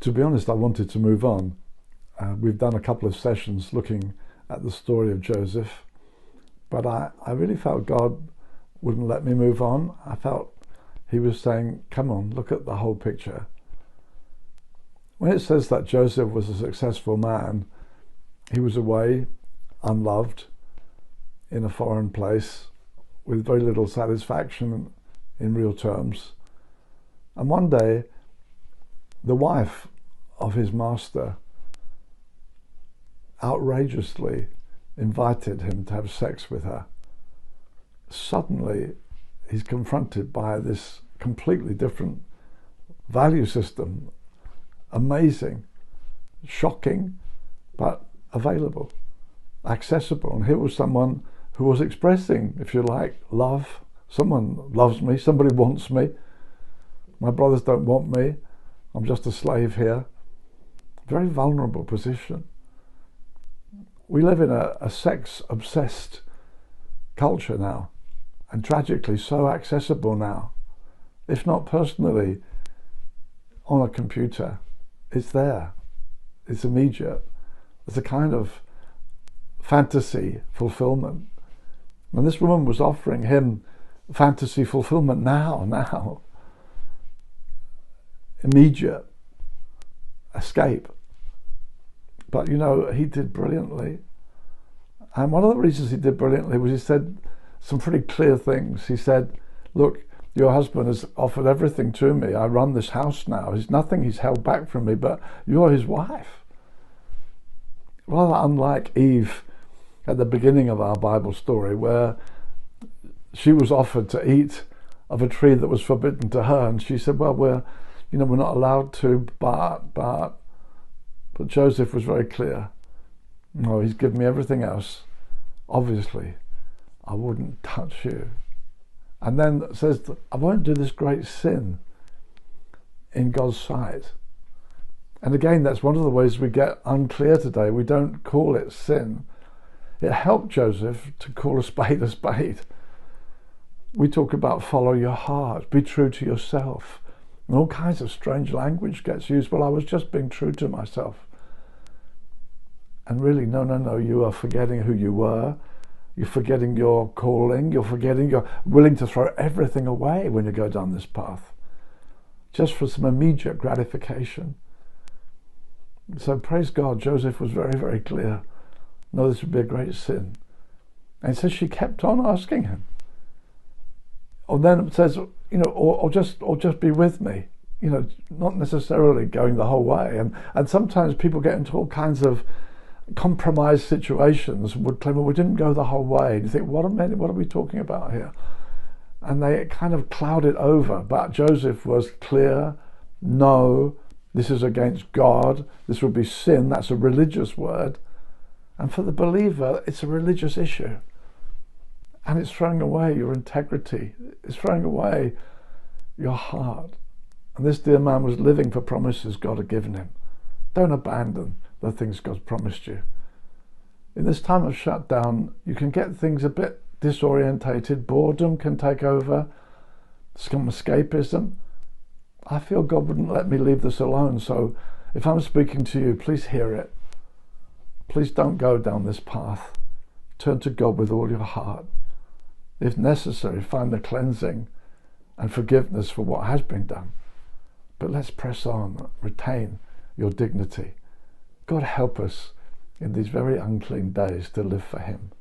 To be honest, I wanted to move on. We've done a couple of sessions looking at the story of Joseph, but I really felt God wouldn't let me move on. I felt he was saying, come on, look at the whole picture. When it says that Joseph was a successful man, he was away, unloved, in a foreign place, with very little satisfaction in real terms. And one day, the wife of his master outrageously invited him to have sex with her. Suddenly, he's confronted by this completely different value system. Amazing, shocking, but available, accessible. And here was someone who was expressing, if you like, love. Someone loves me, somebody wants me. My brothers don't want me. I'm just a slave here. Very vulnerable position. We live in a sex-obsessed culture now, and tragically so accessible now. If not personally, on a computer, it's there. It's immediate. It's a kind of fantasy fulfillment. And this woman was offering him fantasy fulfillment now. Immediate escape. But you know, he did brilliantly. And one of the reasons he did brilliantly was he said some pretty clear things. He said, look, your husband has offered everything to me. I run this house now. There's nothing he's held back from me, but you're his wife. Rather unlike Eve at the beginning of our Bible story, where she was offered to eat of a tree that was forbidden to her, and she said, well, we're not allowed to, but Joseph was very clear. No, he's given me everything else. Obviously, I wouldn't touch you. And then it says, I won't do this great sin in God's sight. And again, that's one of the ways we get unclear today. We don't call it sin. It helped Joseph to call a spade a spade. We talk about follow your heart, be true to yourself. And all kinds of strange language gets used. Well, I was just being true to myself. And really, no, you are forgetting who you were. You're forgetting your calling. You're willing to throw everything away when you go down this path, just for some immediate gratification. So praise God, Joseph was very, very clear. No, this would be a great sin. And so she kept on asking him. Or then it says, or just be with me. Not necessarily going the whole way. And sometimes people get into all kinds of compromised situations, would claim, well, we didn't go the whole way. And you think, what are we talking about here? And they kind of cloud it over. But Joseph was clear, no, this is against God. This would be sin. That's a religious word. And for the believer, it's a religious issue. And it's throwing away your integrity. It's throwing away your heart. And this dear man was living for promises God had given him. Don't abandon the things God's promised you. In this time of shutdown, you can get things a bit disorientated. Boredom can take over. Some escapism. I feel God wouldn't let me leave this alone. So if I'm speaking to you, please hear it. Please don't go down this path. Turn to God with all your heart. If necessary, find the cleansing and forgiveness for what has been done. But let's press on. Retain your dignity. God help us in these very unclean days to live for him.